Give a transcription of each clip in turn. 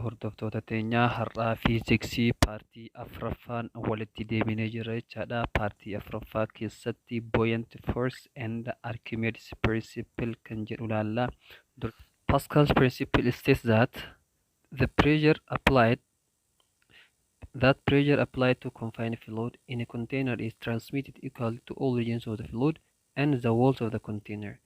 hordoftoota teenyaa har'aa fiiziksii paartii afuraffaan walitti deebinee jirra jechaadha. Paartii afuraffaa keessatti buoyant force and Archimedes principle kan jedhu ilaalla. Pascal's principle states that pressure applied to confined fluid in a container is transmitted equally to all regions of the fluid and the walls of the container.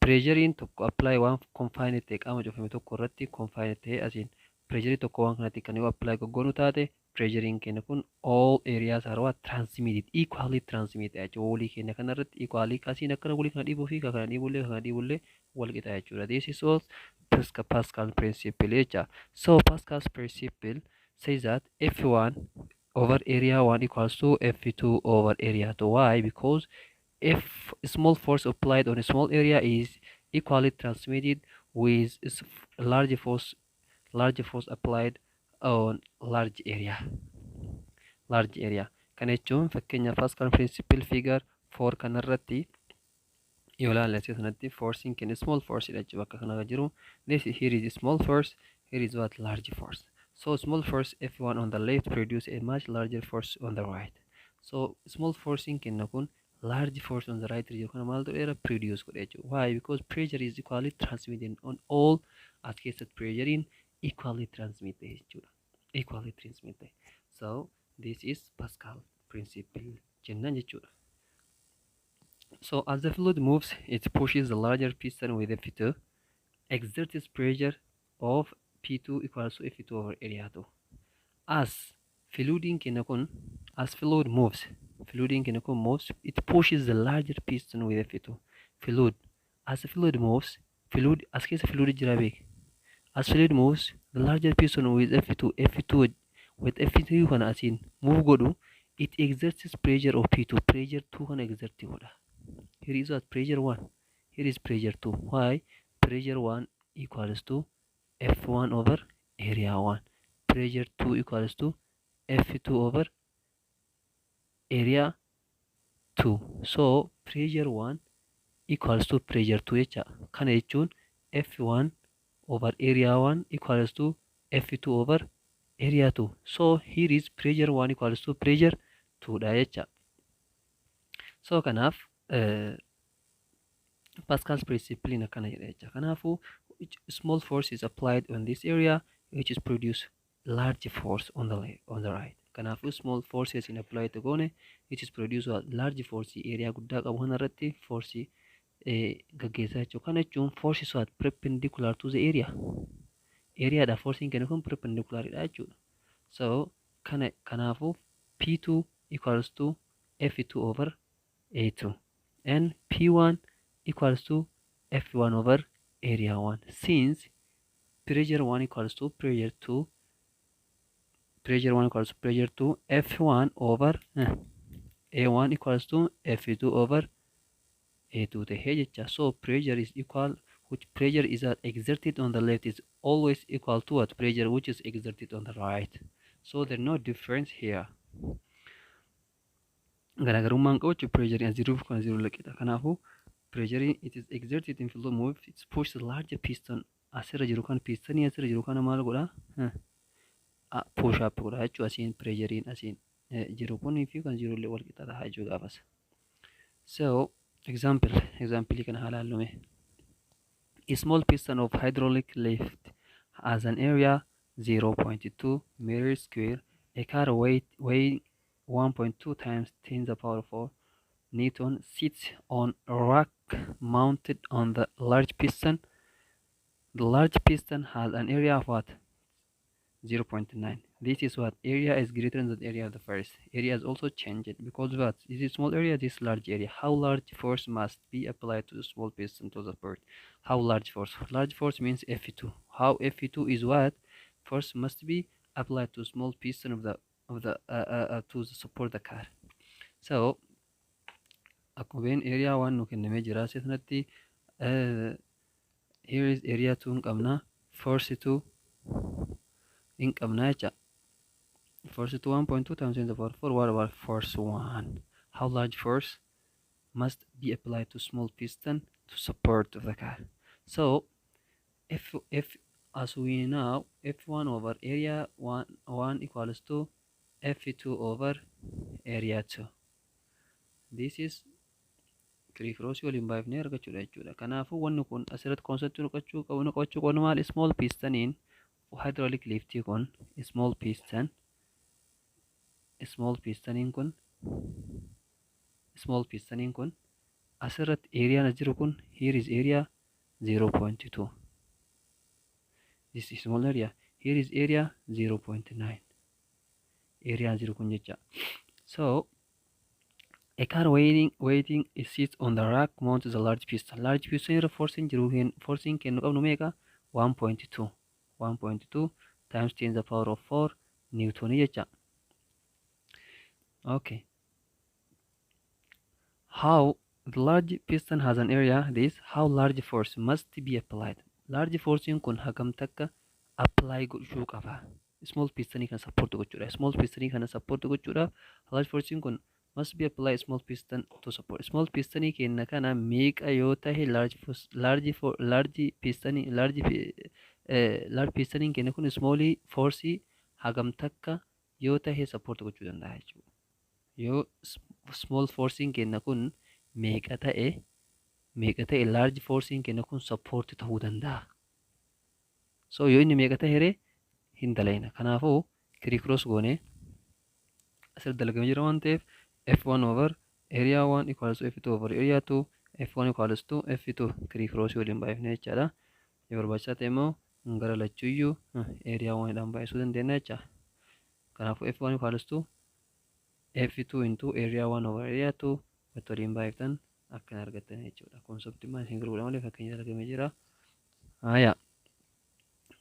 Pressuriin tokko apply waan confined ta'e qaama cufame tokko irratti confined ta'e asiin pressurii tokko waan kanatti kan yoo apply goggoonu taate pressuriin keenya kun all areas are what transmitted equally transmitted jechuudha. Walii keenya kana irratti equally asiin akkana walii kana dhiibuu fi kana dhiibullee wal qixa jechuudha. This is all Pascal's principle jecha. So Pascal's principle says that F1 over area 1 equals to F2 over area 2. Why? Because if small force applied on a small area is equally transmitted with large force applied on large area. Kana jechuun fakkeenya Pascal principle figure 4 kanarratti yoo ilaalle sanatti forcing kenna small force dha jechuudha. Bakka kana jiru here is small force, here is what large force. So small force F1 on the left produce a much larger force on the right. So small forcing kenna kun large force on the right region kana maal ta'eera produce godhe jechuudha. Why? Because pressure is equally transmitted on all as keessatti pressuriin equally transmitted jechuudha. Equally transmitted. So this is Pascal principle jennaan jechuudha. So as the fluid moves, it pushes the larger piston with F2, exerts pressure of P2 equals to F2 over area 2. As fluid moves, it pushes the larger piston with F2. As the fluid moves, as fluid moves, the larger piston with F2 with F2 kana asin move godu, it exerts pressure of P2. Pressure 2 kana exert goda. Here is what pressure 1. Here is pressure 2. Why? Pressure 1 equals to F1 over area 1. Pressure 2 equals to F2 over area 2. So pressure 1 equals to pressure 2 jecha. Kana jechuun F1 over area 1 equals to F2 over area 2. So here is pressure 1 equals to pressure 2 dha jecha. So kanaaf Pascal's principle akkana jedha jecha. Kanaafu small force is applied on this area which is produce large force on the right. Kanaafu small forces in applied to gone which is produce a large force area guddaa qabu kanarratti force gaggeessaa jechuudha. Kana jechuun forces are perpendicular to the area dha forcing kennu kun perpendicular dha jechuudha. So kanaafu P2 equals to F2 over A2 and P1 equals to F1 over area 1. Since pressure 1 equals to pressure 2, F1 over A1 equals to F2 over A2. So pressure is equal, which pressure is exerted on the left is always equal to what pressure which is exerted on the right. So there's no difference here. Garagarummaan qabu pressure as jiruuf kan jiru laqiidha. Kanaafu pressure it is exerted in fluid move, it pushes the larger piston asirra jiru kan pistonii asirra jiru kana maal godha push up godha jechuudha. Asiin pressuriin asiin jiru kunii fi kan jirullee wal qixa ta'a jechuu gaafas. So example kana haa ilaallume. A small piston of hydraulic lift has an area 0.2 meters square. A car weighing 1.2 times 10 to the power 4 Newton sits on a rack mounted on the large piston. The large piston has an area of what? 0.9. This is what area is greater than the area of the first. Area is also changed because what? This is small area, this large area. How large force must be applied to the small piston to support? How large force? Large force means F2. How F2 is what? Force must be applied to small piston to support the car. So akkuma area 1 nu kennamee jira sanatti here is area 2 qabna, force 2 in qabna jecha. Force 2 1.2 times 10 to the power 4. What about force 1? How large force must be applied to small piston to support the car? So if as we know, F1 over area 1 equals to F2 over area 2. This is kirikroosii waliin baay'ifnee argachuudha jechuudha. Kanaafuu wanni kun asirratti konseptii nuqachuu qabnu maal small pistoniin hydraulic liftii kun small pistoniin kun asirratti eeriyaan as jiru kun here is area 0.2. This is small area. Here is area 0.9. Area 0 kun jecha. So a car waiting is sits on the rack mounted the large piston. Large piston irra forcing jiru forcing kennu qabnu meeqa 1.2. 1.2 times 10 to the power of 4 Newton jecha. Okay. How the large piston has an area, this how large force must be applied. Large force kun hagam takka apply gochuu qaba. Small piston kan support gochuudha. Small piston kan support gochuudha. Large force kun must be applied small piston to support. Small piston kenna kana meeqa yoo tahe large piston kenna kun small force hagam takka yoo tahe support gochuu danda'a jechuudha. Yoo small force kenna kun meeqa ta'e large force kenna kun support ta'uu danda'a. So yoo inni meeqa ta'e hin dalayna. Kanaafuu kirikroos goone asirratti dalagamee jira waan ta'eef F1 over area 1 equals to F2 over area 2 F1 equals to F2 kirikroosii waliin baay'ifne jechaadha. Yoo barbaachisaa ta'e immoo gara lachuuyyuu area 1 dhaan baay'isuu dandeenya jecha. Kanaafuu F1 equals to F2 into area 1 over area 2 waliin baay'iftan akkana argattan jechuudha. Konseptii maal isin gargaara malee fakkeenya dalagamee jira. Haya.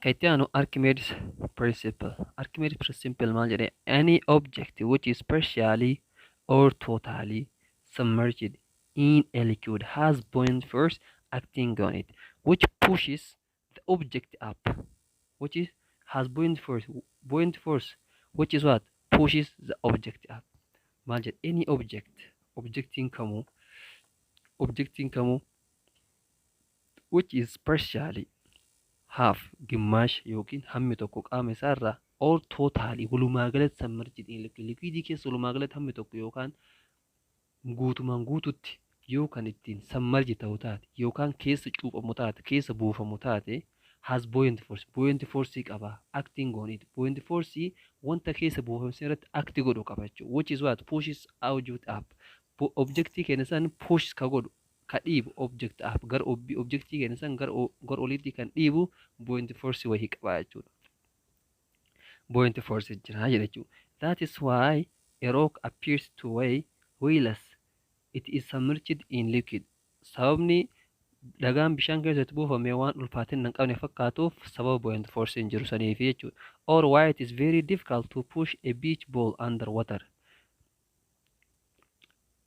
Kaitiano Archimedes principle. Archimedes principle maal jedhee any object which is partially or totally submerged in a liquid has buoyant force acting on it, which pushes the object up. Which is has buoyant force, which is what pushes the object up. Maal jedhe any objectiin kamuu which is partially half gimaash yookiin hammi tokko qaama isaarraa or totally walumaa galatti submerged in liquidii keessa walumaa galatti hammi tokko yookaan guutumaan guututti yoo kan ittiin submerge ta'u taate yookaan keessa cuuphamu taate keessa buufamu taate has buoyant force qaba acting on it. Buoyant force wanta keessa buufamse irratti act godhu qaba jechuudha. Which is what pushes object up. Objectii keenya san push ka godhu ka dhiibu object up gar objectii keenya san gar oliitti kan dhiibu buoyant force wahii qaba jechuudha. Buoyant force jira jechuudha. That is why a rock appears to weigh weightless. It is submerged in liquid. Sababni dhagaan bishaan keessatti buufame waan ulfaatina hin qabne fakkaatuuf sababa buoyant force hin jiru saniif jechuudha. Or why it is very difficult to push a beach ball under water.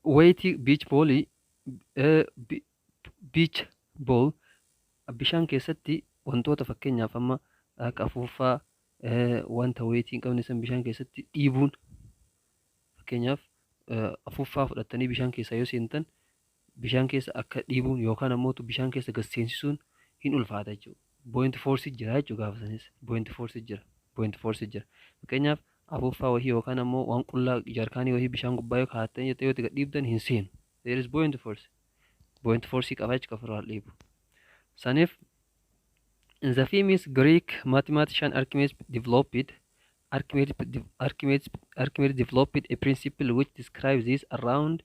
Weighty beach ball bishaan keessatti wantoota fakkeenyaaf amma akka afuuffaa wanta weighty hin qabne san bishaan keessatti dhiibuun fakkeenyaaf afuuffaa fudhattanii bishaan keessa yoo seentan bishaan keessa akka dhiibuun yookaan ammoo bishaan keessa gaseensisuun hin ulfaata jechuudha. Buoyant force jira jechuudha gaafa sanis buoyant force jira. Fakkeenyaaf afuuffaa wahii yookaan ammoo waan qullaa jaarkaanii wahii bishaan gubbaa yoo kaa'atan jettee yoo gad dhiibdan hin seenu. There is buoyant force. Buoyant force qaba jechuudha ofirraa dhiibu. Saniif in the famous Greek mathematician Archimedes developed a principle which describes this around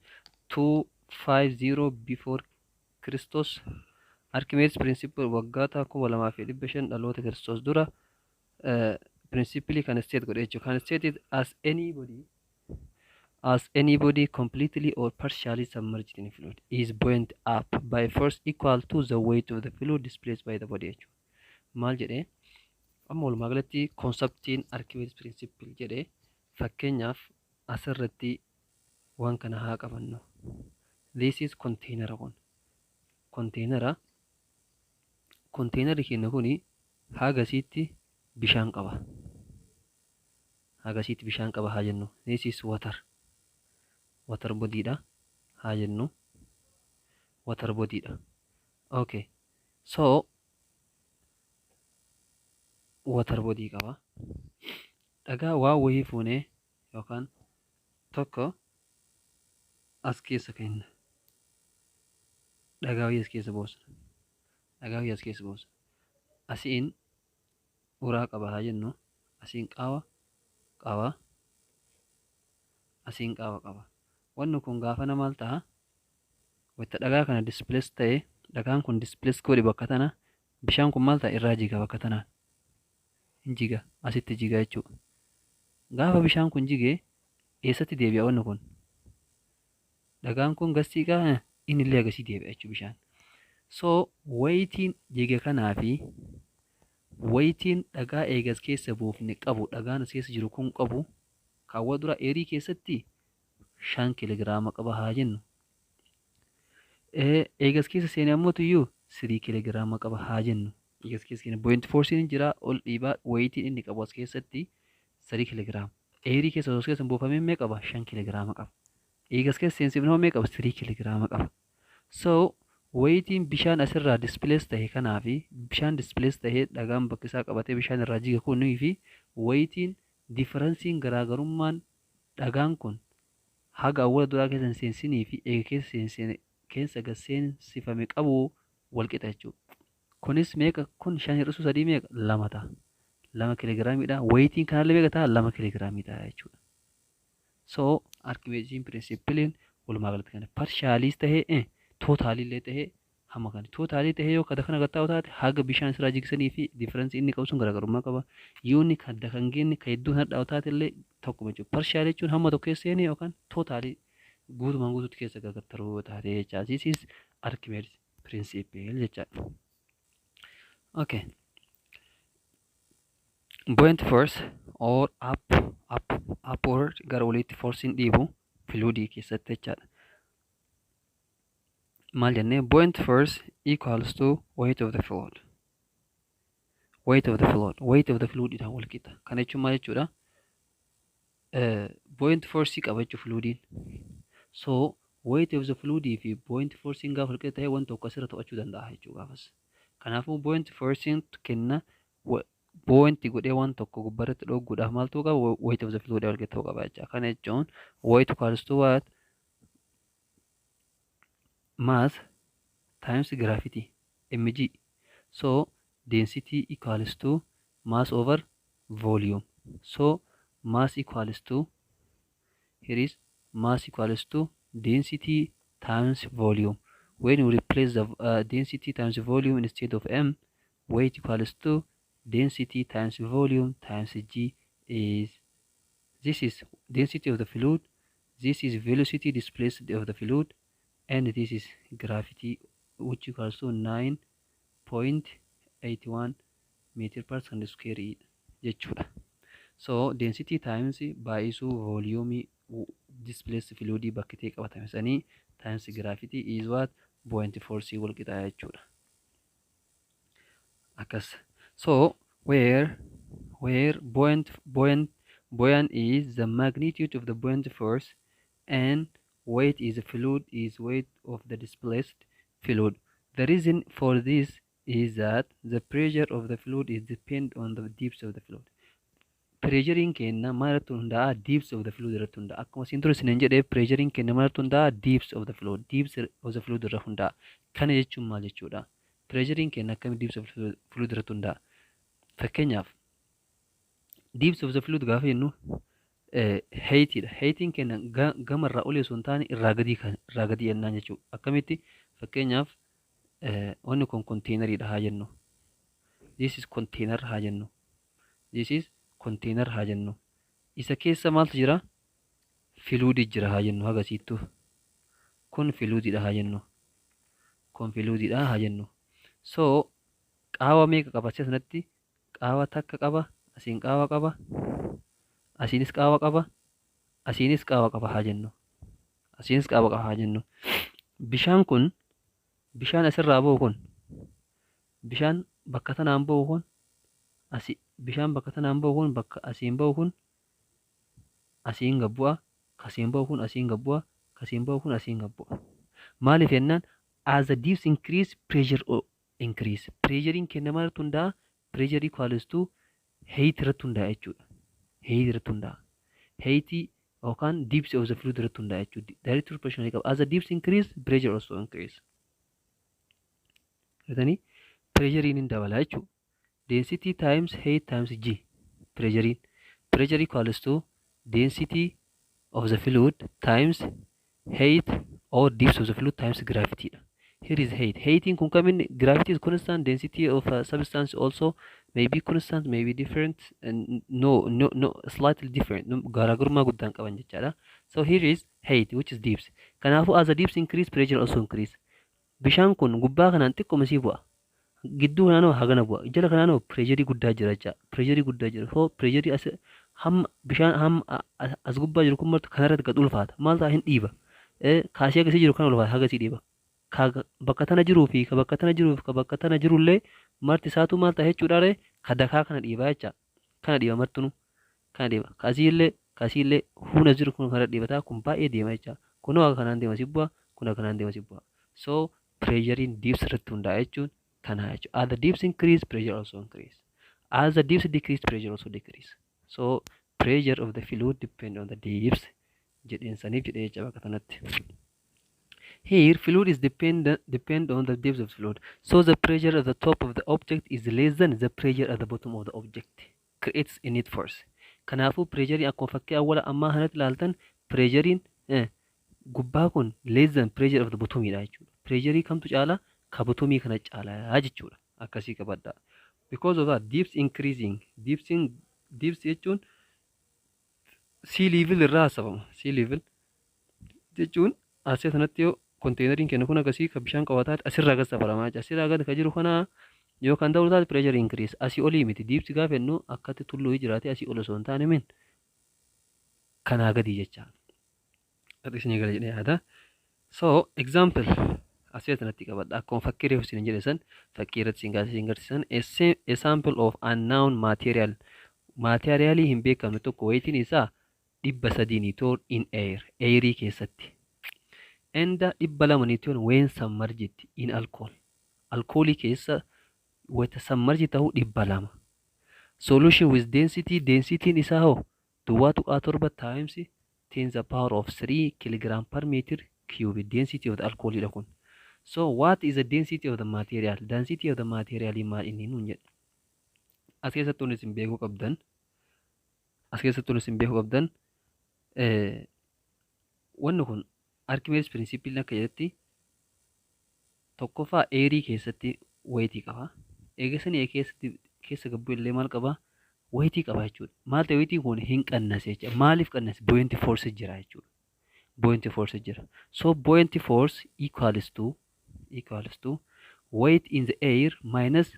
250 before Christos. Archimedes principle waggaa 2500 dhaloota Kiristoos dura principle kan state godhe jechuudha. Kan stated as anybody completely or partially submerged in fluid is buoyant up by force equal to the weight of the fluid displaced by the body jechuudha. Maal jedhee amma walumaa galatti konseptiin Archimedes principle jedhee fakkeenyaaf asirratti waan kana haa qabannu. This is container kun. Containeri keenya kuni hagasiitti bishaan qaba. Haa jennu. This is water body dha. Haa jennu. Water body dha. Okay. So water body qaba. Dhagaa waa wayii fuunee yookaan tokko as keessa kenna. Dhagaa wayii as keessa buusna. Dhagaa wayii as keessa buusna. Asiin uraa qaba haa jennu. Asiin qawa qaba. Asiin qawa qaba. Wanni kun gaafa maal ta'a? Wanta dhagaa kana displace ta'e, dhagaan kun displace godhe bakka tana, bishaan kun maal ta'a? Irraa jiga bakka tanaan. Hin jiga, asitti jiga jechuudha. Gaafa bishaan kun jigee eessatti deebi'a wanni kun? Dhagaan kun gastii qaba, inni illee agasii deebi'a jechuudha bishaan. So wayitiin jiga kanaa fi wayitiin dhagaa eegas keessa buufne qabu, dhagaan as keessa jiru kun qabu, kaawwa dura eerii keessatti 5 kiloogiraama qaba haa jennu. Eegas keessa seenee ammoo tuyyuu 3 kiloogiraama qaba haa jennu. Eegas keessa seenee point forcein jira ol dhiibaa wayitiin inni qabu as keessatti 3 kiloogiraama. Eerii keessa as keessa buufamee meeqa qaba? 5 kiloogiraama qaba. Eegas keessa seensifnoo meeqa qaba? 3 kiloogiraama qaba. So wayitiin bishaan asirraa displace ta'e kanaa fi bishaan displace ta'e dhagaan bakka isaa qabatee bishaan irraa jiga kunii fi wayitiin differensiin garaagarummaan dhagaan kun haga awwala duraa keessa seensinii fi eega keessa gaseensifame qabu wal qixa jechuudha. Kunis meeqa? Kun 5 hir'isuu 3 meeqa? 2 ta'a. 2 kiloogiraamiidha. Wayitiin kanallee meeqa ta'a? 2 kiloogiraamii ta'a jechuudha. So Archimedes principlein walumaa galatti kana partialis ta'ee tootaalillee ta'ee hamma kana tootaalii ta'ee yoo kada kana gattaa'u taate haga bishaan isirraa jigsanii fi differensi inni qabu sun garaagarummaa qaba. Yoonni kadda kan geenye ka hedduun hadhaa'u taate illee tokkuma jechuudha. Partiaal jechuun hamma tokko keessa seenee yookaan tootaalii guutumaan guutuutti keessa gagattaruu taate jecha. This is Archimedes principle jechaadha. Okay. Buoyant force or upward gara oliitti forcein dhiibu fluidii keessatti jechaadha. Maal jennee buoyant force equals to weight of the fluid. Weight of the fluid. Weight of the fluid idhaan wal qixa. Kana jechuun maal jechuudha? Buoyant force qaba jechuudha fluidiin. So weight of the fluid fi buoyant forcein gaafa wal qixa ta'e wanta tokko asirra to'achuu danda'a jechuudha gaafas. Kanaafuu buoyant forcein kenna buoyanti godhee waan tokko gubbarratti dhooguudhaaf maaltu qaba? Weight of the fluid wal qixa ta'uu qaba jechuudha. Kana jechuun weight equals to what? Mass times gravity mg. So density equals to mass over volume. So mass equals to, here is mass equals to density times volume. When we replace the density times volume instead of m, weight equals to density times volume times g is, this is density of the fluid, this is velocity displaced of the fluid, and this is gravity, which equals to 9.81 meter per second square jechuudha. So density times baay'isuu volume displaced fluid bakka ta'e qabatame sanii times gravity is what? Buoyant force wal qixa jechuudha. Akkas. So where buoyant is the magnitude of the buoyant force and weight is the fluid is weight of the displaced fluid. The reason for this is that the pressure of the fluid is depend on the depth of the fluid. Pressurein kenna maalirratti hundaa'a? Depth of the fluid irratti hundaa'a. Akkuma isin ture isin jedhee pressurein kenna maalirratti hundaa'a? Depth of the fluid. Depth of the fluid irra hundaa'a. Kana jechuun maal jechuudha? Pressurein kenna akkami depth of the fluid irratti hundaa'a? Fakkeenyaaf depth of the fluid gaafa jennu heetiidha. Heetiin kenna gamarraa olii osoo hin taane irraa gadii jennaan jechuudha. Akkamitti? Fakkeenyaaf wanni kun konteenariidha haa jennu. This is container haa jennu. This is container haa jennu. Isa keessa maaltu jira? Fluid jira haa jennu hagasiittu. Kun fluididha haa jennu. Kun fluididha haa jennu. So qaawwa meeqa qaba sanatti? Qaawwa takka qaba. Asiin qaawwa qaba. Asiinis qaawwa qaba. Asiinis qaawwa qaba haa jennu. Asiinis qaawwa qaba haa jennu. Bishaan kun bishaan asirraa bahu kun bishaan bakka tanaan bahu kun bishaan bakka tanaan bahu kun bakka asiin bahu kun asiin gabbu'a. Kasiin bahu kun asiin gabbu'a. Kasiin bahu kun asiin gabbu'a. Maaliif jennaan? As the depth increase, pressure increase. Pressurein kenna maalirratti hundaa'a? Pressure equals to height irratti hundaa'a jechuudha. Height irratti hundaa'a. Height yookaan depth of the fluid irratti hundaa'a jechuudha. Direct proportional qaba. As the depth increase, pressure also increase. Jedhanii pressure in dabala jechuudha. Density times height times G. Pressure equals to density of the fluid times height or depth of the fluid times gravity. Here is height. Height in kunkamin gravity is constant. Density of a substance also may be constant, may be different, and no, slightly different. Garagurma guddan qaban jechaadha. So here is height, which is depth. Kanaafu as the depth increase, pressure also increase. Bishaan kun gubbaa kanaan xiqqoo masii bu'a. Gidduu kanaanoo hagana bu'a. Jala kanaanoo pressure guddaa jira jecha. Pressure guddaa jira. So pressure as ham bishaan ham as gubbaa jiru kun martu kanarratti gad ulfaata. Maal ta'a hin dhiiba. Kaasii agasii jiru kan ulfaata hagasii dhiiba. Bakka tana jiruu fi ka bakka tana jiruuf ka bakka tana jirullee marti isaatu maal ta'a jechuudhaare ka dakaa kana dhiibaa jecha. Kana dhiiba martinu. Kana dhiiba. Kaasiillee humna jiru kun kana dhiibataa kun baay'ee deema jecha. Kunoo akka kanaan deema sibbu'a. Kun akka kanaan deema sibbu'a. So pressure in depth irratti hundaa'a jechuun kana jechuudha. As the depth increase, pressure also increase. As the depth decrease, pressure also decrease. So pressure of the fluid depend on the depth. Jedheensaniif jedhee jecha bakka kanatti. Here, fluid is depend on the depth of the fluid. So the pressure at the top of the object is less than the pressure at the bottom of the object. Creates a net force. Kanaafuu pressure akkuma fakkii awwala ammaa kanatti ilaaltan pressure gubbaa kun less than pressure of the bottom dha jechuudha. Pressure kamtu caala ka bottomii kana caalaa jechuudha. Akkasii qabadda. Because of that, depth increasing. Depth jechuun sea level irraa haasawama. Sea level jechuun asii sanatti yoo konteeneriin kennu kun akkasii ka bishaan qabataatti asirraa gad safaramaa jira. Asirraa gad ka jiru kana yoo kan ta'u taate pressure increase. Asii olii miti. Depth gaafa jennu akkatti tulluu jiraate asii ol osoo hin taane min kanaa gadi jecha. Isinii gala jedhee yaada. So example asii sanatti qabadha. Akkuma fakkii reefu isin jedhe san fakkii irratti isin garsiisan a sample of unknown material. Materialii hin beekamne tokko weightiin isaa 300 Newton in air. Airii keessatti. Enda 200 Newton when submerged in alcohol. Alcoholii keessa wayita submerged ta'uu 200. Solution with density. Density'n isaa hoo duwwaa tuqaa 7 times 10 the power of 3 kilogram per meter cube. Density of the alcohol dha kun. So what is the density of the material? Density of the material maal inni nuun jedha. As keessatti waan isin beekuu qabdan wanni kun Archimedes principle akka jedhetti tokkoffaa airii keessatti weightii qaba. Eegasanii keessa gabbuu illee maal qaba? Weightii qaba jechuudha. Maal ta'e weightii kun hin qannase jechuudha. Maaliif qannase? Buoyancy force jira jechuudha. Buoyancy force jira. So buoyancy force equals to weight in the air minus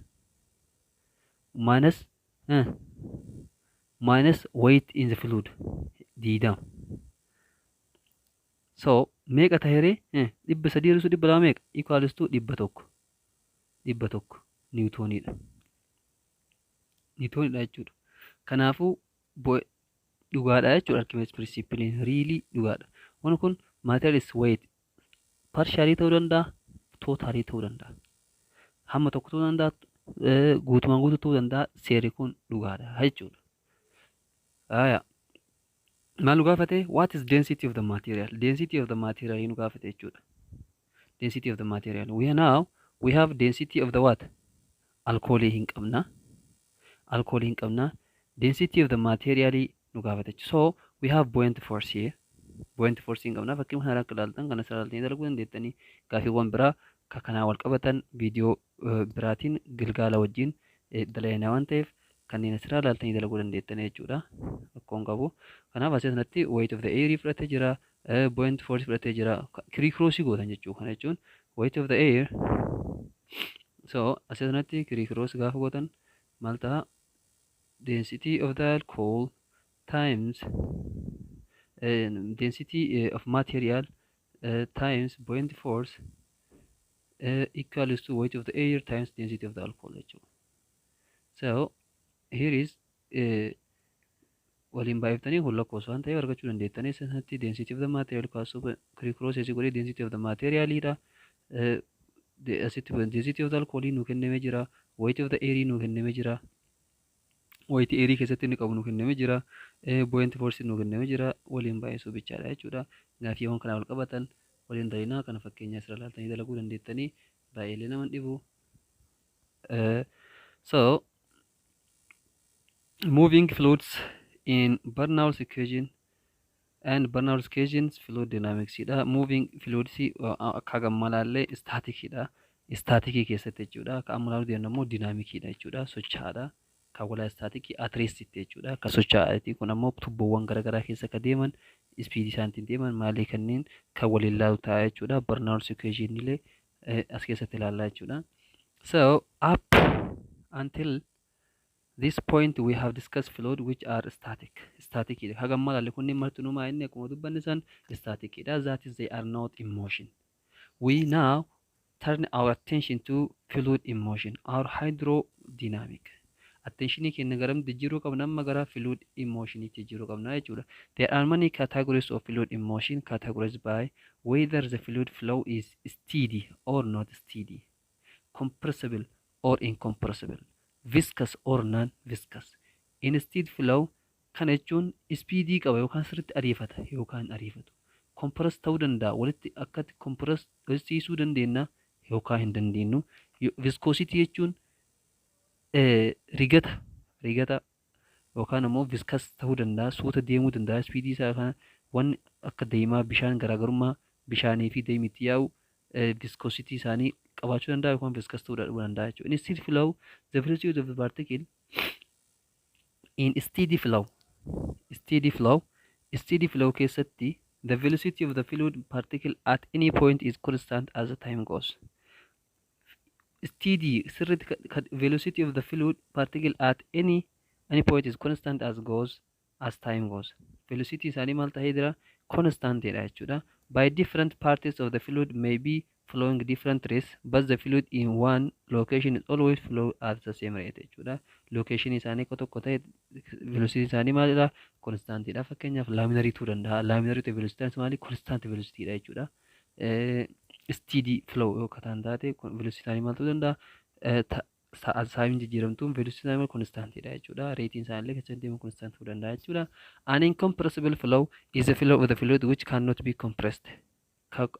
weight in the fluid. Diidam. So meeqa tahiree 300 irraa 200 meeqa equals to 100 Newtonidha. Newtonidha jechuudha. Kanaafuu dhugaadha jechuudha. Archimedes principle really dhugaadha. Wanni kun material is weight partially ta'uu danda'a, totally ta'uu danda'a. Hamma tokko ta'uu danda'a, guutumaan guutuu ta'uu danda'a. Seerri kun dhugaadha jechuudha. Maal nu gaafate? What is density of the material? Density of the material nu gaafate jechuudha. Density of the material. We have density of the what? Alcoholii hin qabna. Density of the material nu gaafate. So we have buoyant force here. Buoyant force hin qabna. Fakkii kana akka ilaaltan kana sarartanii dalaguu dandeettanii gaafiiwwan biraa ka kanaa wal qabatan viidiyoo biraatiin gilgaala wajjin dalaynaa waan ta'eef kanneen asirraa ilaaltanii dalaguu dandeettanii jechuudha. Rakkoon qabu. Kanaaf asii sanatti weight of the air fudhatee jira. Buoyant force fudhatee jira. Kirikroosii gootan jechuudha. Kana jechuun weight of the air. So asii sanatti kirikroos gaafa gootan maal ta'a? Density of the alcohol times density of material times buoyant force equals to weight of the air times density of the alcohol. So here is waliin baay'iftanii kun lakkoofsa waan ta'eef argachuu dandeettanii sanatti density of the material kaasuuf kirikroos eessi godhee density of the materialidha. Asitti density of the alcohol nu kennamee jira. Weight of the air nu kennamee jira. wayitii eerii keessatti inni qabu nu kennamee jira. Buoyanti force nu kennamee jira. Waliin baay'isuu bichaadha jechuudha. Gaafiiwwan kanaa wal qabatan waliin dalinaa kana fakkeenya asirra ilaaltanii dalaguu dandeettanii baay'ee nama dhibu. So moving fluids in Bernoulli's equation and Bernoulli's equations fluid dynamics dha. Moving fluids akka gammalaallee static dha. Static keessatti jechuudha. Akka ammalaalu deemnamoo dynamic dha jechuudha. Sochaadha. Kan walaa static at rest jechuudha. Kan sochaati kun ammoo tubboowwan garagaraa keessa ka deeman speed isaaniitiin deeman maalii kanneen kan waliin laalu ta'a jechuudha. Bernoulli's equation illee as keessatti ilaallaa jechuudha. So up until this point we have discussed fluid which are static. Static is hagamma lalle kunni martunuma inni akkuma dubbanne san static. That is they are not in motion. We now turn our attention to fluid in motion or hydrodynamic. Attention kenna garam dijjiiruu qabna amma gara fluid in motion jijjiiruu qabna jechuudha. There are many categories of fluid in motion categorized by whether the fluid flow is steady or not steady, compressible or incompressible, viscous or non-viscous. In steady flow kan jechuun speedii qaba yookaan sirriitti ariifata yookaan ariifatu. Compress ta'uu danda'a walitti akkatti compress gochisiisuu dandeenya yookaan hin dandeenyu. Viscosity jechuun rigata yookaan ammoo viscous ta'uu danda'a suuta deemuu danda'a speedii isaa kana waan akka deemaa bishaan garaagarummaa bishaanii fi deemitti yaa'u viscosity isaanii qabaachuu danda'a yookaan viscous ta'uu danda'a jechuudha. In steady flow the velocity of the particle in steady flow keessatti the velocity of the fluid particle at any point is constant as the time goes. Steady velocity of the fluid particle at any point is constant as time goes. Velocity is animal tahidra constant jechuudha. By different parts of the fluid may be flowing different rates, but the fluid in one location is always flow at the same rate jechuudha. Location isaanii tokko ta'e velocity isaanii maalidha? Constant dha. Fakkeenyaaf laaminari ta'uu danda'a. Laaminari ta'e velocity isaanii maali? Constant velocity dha jechuudha. Steady flow yookaan taate velocity isaanii maal ta'uu danda'a? Saayimiin jijjiiramtuun velocity isaanii constant dha jechuudha. Rating isaanii keessatti deemu constant ta'uu danda'a jechuudha. An incompressible flow is a flow of the fluid which cannot be compressed.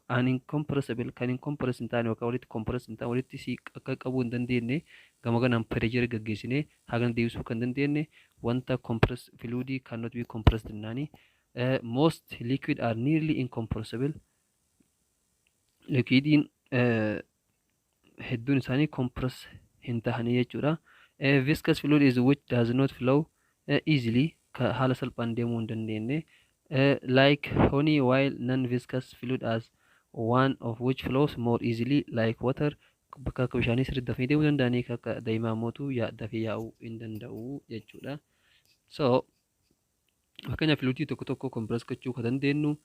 An incompressible kan incompress hin taane yookaan walitti compress hin taane walitti si akka qabuu hin dandeenye gama ganaan pressure gaggeessine hagan deebisuu kan dandeenye wanta compress fluid cannot be compressed naani. Most liquid are nearly incompressible. Liquidin hedduun isaanii compress hin tahanii jechuudha. Viscous fluid is which does not flow easily haala salphaan deemuu hin dandeenye. Like honey, while non-viscous fluid as one of which flows more easily like water. Bakka bishaanii sirriitti dafee deemuu danda'anii akka daa'imaa mootuu dafee yaa'uu hin danda'u jechuudha. So fakkeenyaaf fluidii tokko compress gochuu kan dandeenyu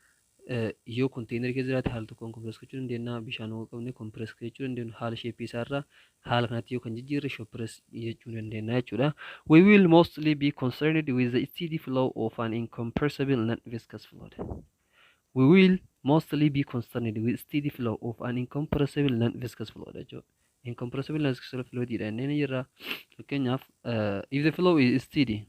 yoo konteenerii keessa jiraate haala tokkoon compress gochuu dandeenya. Bishaan yoo qabne compress gochuu dandeenya. Haala sheepii isaarraa haala kanatti yoo kan jijjiirre compress jechuu dandeenya jechuudha. We will mostly be concerned with the steady flow of an incompressible non-viscous fluid. We will mostly be concerned with steady flow of an incompressible non-viscous fluid jechuudha. Incompressible non-viscous fluid dha inni jirra. Fakkeenyaaf if the flow is steady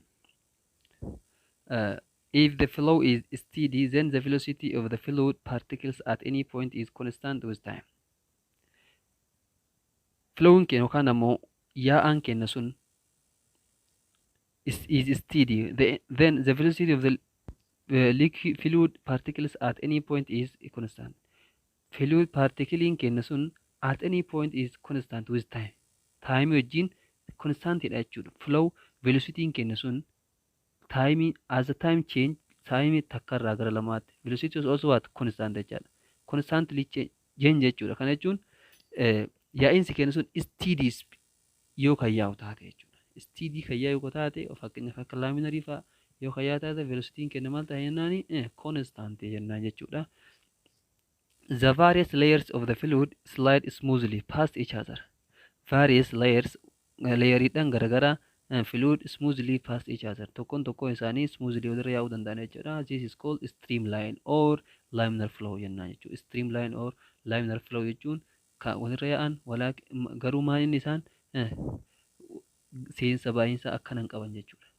if the flow is steady, then the velocity of the fluid particles at any point is constant with time. Flowing kenna yookaan ammoo yaa'aan kenna sun is steady. Then the velocity of the liquid fluid particles at any point is constant. Fluid particle kenna sun at any point is constant with time. Time wajjin constant dha jechuudha. Flow velocity kenna sun time as the time change time takkarraa gara lamaatti velocity is also what constant jechuudha. Constantly change jechuudha. Kana jechuun yaa'insi kenna sun steady yoo kan yaa'u taate jechuudha. Steady kan yaa'u yoo taate fakkeenyaaf akka laaminarii fa'aa yoo kan yaa'u taate velocity kenna maal ta'a jennaani constant jennaan jechuudha. The various layers of the fluid slide smoothly past each other. Various layers layeriidhaan garagara fluid smoothly past each other. Tokkoon isaanii smoothly walirra yaa'uu danda'an jechuudha. This is called streamline or laminar flow jennaan jechuudha. Streamline or laminar flow jechuun kan walirra yaa'an garuu maal inni isaan seensa baay'insa akkanan qaban jechuudha.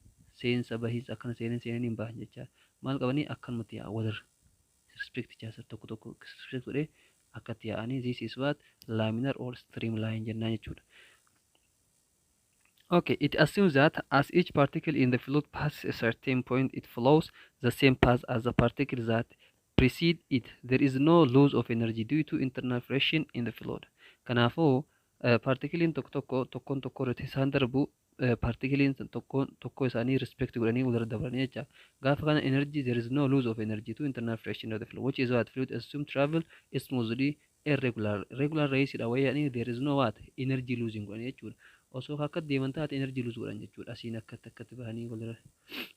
seensa bahiis akkana seenanii hin bahan jecha maal qabanii akkanumatti yaa wal respect jaasa tokko respect godhee akkatti yaa'anii this is what laminar or streamline jennaan jechuudha. Okay, it assumes that as each particle in the fluid passes a certain point, it follows the same path as the particles that precede it. There is no loss of energy due to internal friction in the fluid. Kanaafuu partikiliin tokkoon tokko irratti isaan darbu partikiliin tokko isaanii respect godhanii walirra dabalanii jecha gaafa kana energy there is no loss of energy to internal friction of the fluid, which is what fluid assume travel smoothly regular race dha wayyaanii there is no what energy losing godhanii jechuudha. Osoo akka deeman taate energy lose godhan jechuudha. Asiin akkatti bahanii walirra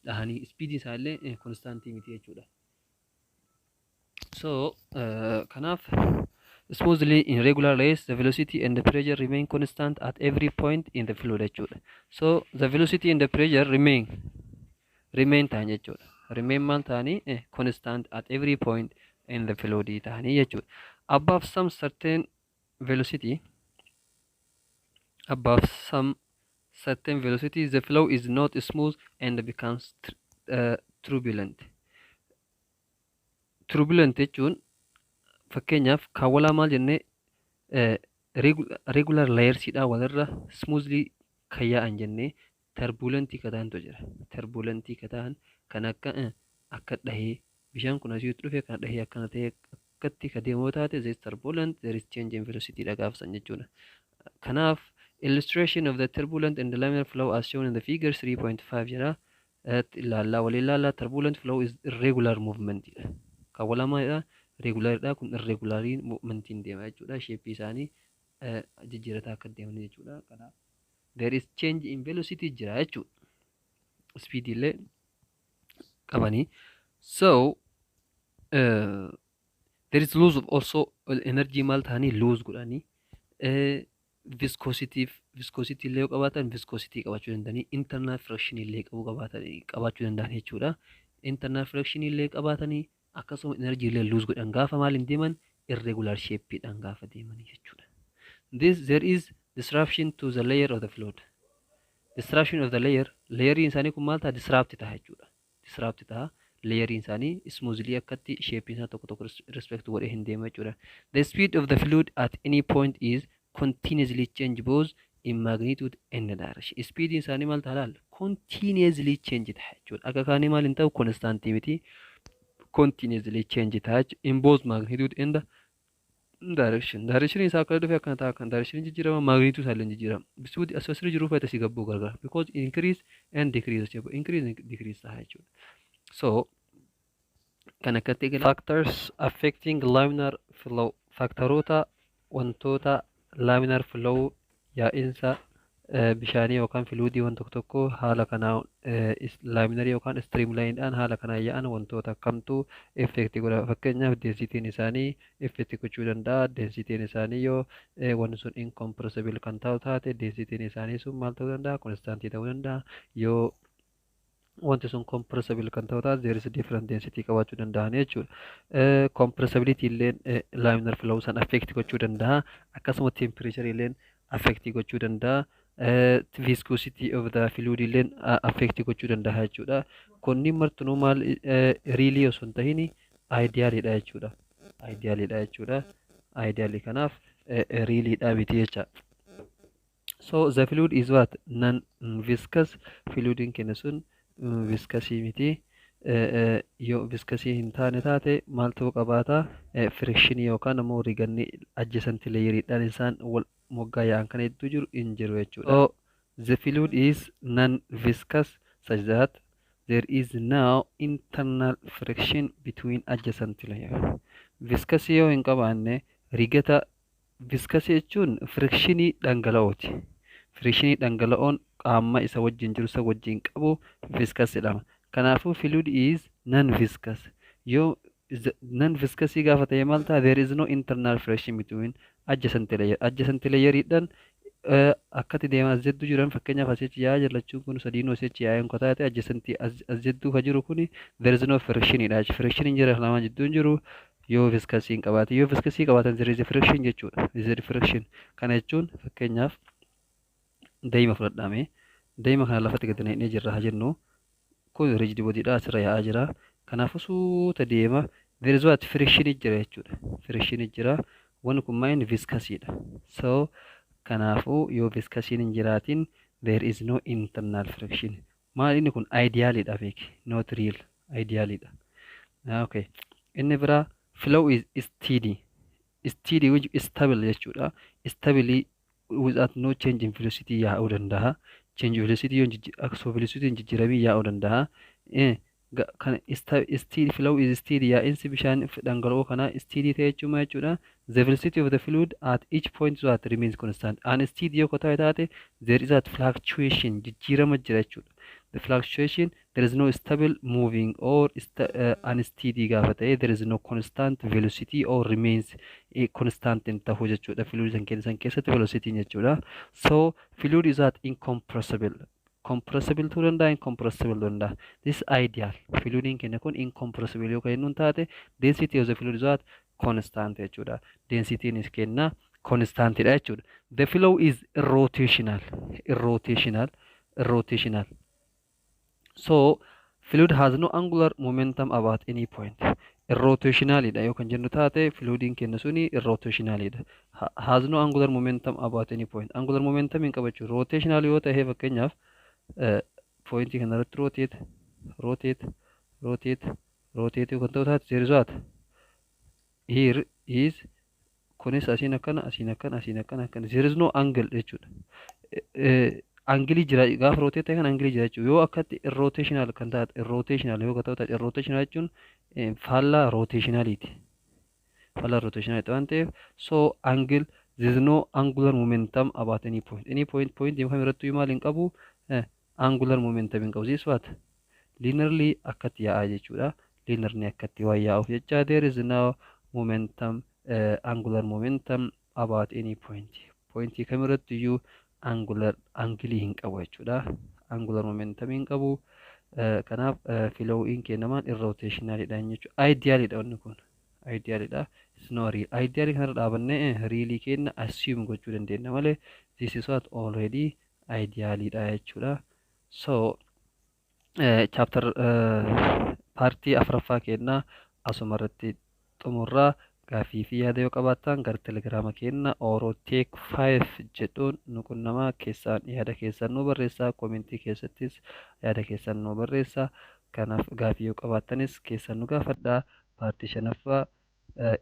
dhahanii speed isaallee constant miti jechuudha. So kanaaf smoothly in regular race the velocity and the pressure remain constant at every point in the fluid jechuudha. So the velocity and the pressure remain ta'an jechuudha. Remain maal ta'anii constant at every point in the fluid ta'anii jechuudha. Above some certain velocity the flow is not smooth and becomes turbulent. Turbulent jechuun fakkeenyaaf kaawwalaa maal jennee regular layers dha walirra smoothly kan yaa'an jennee turbulentii kataantu jira. Turbulentii kataan kan akka dhahee bishaan kun asitti dhufe kan dhahee akkana ta'e akkatti ka deemoo taate there is turbulent there is change in velocity dha gaafsan jechuudha. Kanaaf illustration of the turbulent and the laminar flow as shown in the figure 3.5 jira. Ilaallaa turbulent flow is irregular movement dha. Kaawwalaa maalidha? Regular dha kun irregular movement in deema jechuudha. Shape isaanii jijjiirataa akka deeman jechuudha. Kanaaf there is change in velocity jira jechuudha. Speed illee qabanii. So there is loss of also energy maal ta'anii lose godhanii viscosity illee qabaatan viscosity qabaachuu danda'anii internal friction illee qabaachuu danda'an jechuudha. Internal friction illee qabaatanii akkasuma energy illee lose godhan gaafa maal hin deeman irregular shape dhaan gaafa deemanii jechuudha. There is disruption to the layer of the fluid. Disruption of the layeriin isaanii kun maal ta'a disrupt ta'a jechuudha. Disrupt ta'a layeriin isaanii smoothly akkatti shape isaa tokko respect godhee hin deema jechuudha. The speed of the fluid at any point is continuously change both in magnitude and direction. Speed isaanii maal ta'a continuously change ta'a jechuudha. Akka kaanii maal hin ta'u constant miti. Continuously change ta'a in both magnitude and direction. Direction isaa akka dhufe akkana ta'a kan direction jijjiirama magnitude isaallee jijjiirama. Bisuudi asirra jiru fayyada si gabbuu gargaara because increase and decrease jechuudha. Increase and decrease ta'a jechuudha. So kan akkatti factors affecting laminar flow faktaroota wantoota laminar flow yaa'insa bishaanii yookaan fluidii waan tokko haala kanaa laminar yookaan streamline dhaan haala kanaa yaa'an wantoota akkamtu effect godha. Fakkeenyaaf densitiin isaanii effect gochuu danda'a. Densitiin isaanii yoo wanti sun incompressible kan ta'u taate densitiin isaanii sun maal ta'uu danda'a constantii ta'uu danda'a. Yoo wanti sun compressible kan ta'u taate there is different density qabaachuu danda'an jechuudha. Compressibility illee laminar flow san affect gochuu danda'a. Akkasuma temperature illee affect gochuu danda'a. Viscosity of the fluid illee affect gochuu danda'a jechuudha. Kunni martinuu maal really osoo hin tahin idealidha jechuudha. Ideally kanaaf really dha miti jecha. So the fluid is what non-viscous. Fluidin kenna sun viscosity miti. Yoo viscosity hin taane taate maal ta'uu qabaata friction yookaan ammoo riganni adjacent layer dhaan isaan wal moggaa yaa'an kan hedduu jiru hin jiru jechuudha. So the fluid is non-viscous such that there is now internal friction between adjacent layer. Viscosity yoo hin qabaanne rigata viscosity jechuun frictionii dhangala'ooti. Frictionii dhangala'oon qaama isa wajjin jiru isa wajjin qabu viscous jedhama. Kanaafuu fluid is non-viscous. Yoo non-viscous gaafa ta'e maal ta'a there is no internal friction between adjacent layer. Adjacent layer dhaan akkati deemaa zedduu jiran fakkeenyaaf asitti yaa'aa jirlachuun kun sadiinuu asitti yaa'een ko taate adjacent zedduu ka jiru kun there is no friction dha. Friction hin jira lamaan jidduun jiru yoo viscous hin qabaate. Yoo viscous qabaatan there is friction jechuudha. There is friction. Kana jechuun fakkeenyaaf daa'ima fudhadhame daa'ima kana lafatti gadi naqnee jirra haa jennu kun rigid bodyidha asirra yaa'aa jira. Kanaafuu suuta deema. There is what friction jira jechuudha. Friction jira. Wanni kun maayini viscasiidha. So kanaafuu yoo viscasiin hin jiraatin there is no internal friction. Maal inni kun idealidha beeki, not real. Idealidha. Okay. Inni biraa flow is steady. Steady which is stable jechuudha. Stably without no change in velocity yaa'uu danda'a. Change velocity yoo akkasuma velocity hin jijjiiramin yaa'uu danda'a. Kan steady flow is steady yaa'insi bishaan dhangala'oo kana steady ta'e jechuudha. The velocity of the fluid at each point that remains constant. And steady yoo taate there is that fluctuation jijjiirama jira jechuudha. The fluctuation, there is no stable moving or unsteady gaafa ta'e, there is no constant velocity or remains constant in ta'uu jechuudha. Fluid san keessatti velocity jechuudha. So fluid is that incompressible. Compressible ta'uu danda'a, incompressible ta'uu danda'a. This is ideal. Fluidiin keenya kun incompressible yoo kennu taate, density of the fluid is that constant jechuudha. Density is kenna constant dha jechuudha. The flow is rotational. Rotational. So fluid has no angular momentum about any point. Rotationalidha yoo kan jennu taate fluidiin keenya suni rotationalidha. Has no angular momentum about any point. Angular momentum hin qabachu. Rotational yoo ta'e fakkeenyaaf pointii kana irratti rotate yoo kan ta'u taate there is what? Here is kunis asiin akkana. There is no angle jechuudha. Angilii jira gaafa rotate kan angilii jira jechuudha. Yoo akkatti rotational kan taate rotational yoo ta'u taate rotational jechuun faallaa rotationality. Faallaa rotationality waan ta'eef so angle there is no angular momentum about any point. Any point yoo kamirrattuu maal hin qabu angular momentum hin qabu. This what? Linearly akkatti yaa'aa jechuudha. Linearly akkatti waa yaa'uuf jecha there is no momentum angular momentum about any point. Point kamirrattuu angilii hin qabu jechuudha. Angular momentum hin qabu. Kanaaf flowing kennamaan irrotationalidha jechuudha. Idealidha wanni kun. Idealidha. It's not real. Ideal kanarra dhaabannee really kenna assume gochuu dandeenya malee this is what already idealidha jechuudha. So chapter partii afuraffaa kenna asumarratti xumurraa. Gaafii fi yaada yoo qabaattan gara telegiraama kenna oromootiin 5 jedhuun nu qunnama. Keessaan yaada keessan nu barreessaa. Komentii keessattis yaada keessan nu barreessaa. Kanaaf gaafii yoo qabaattanis keessan nu gaafadhaa. Paartii shanaffaa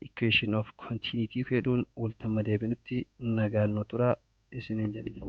equation of continuity jedhuun waltamma deebinutti nagaan nu tura isiniin jedhe.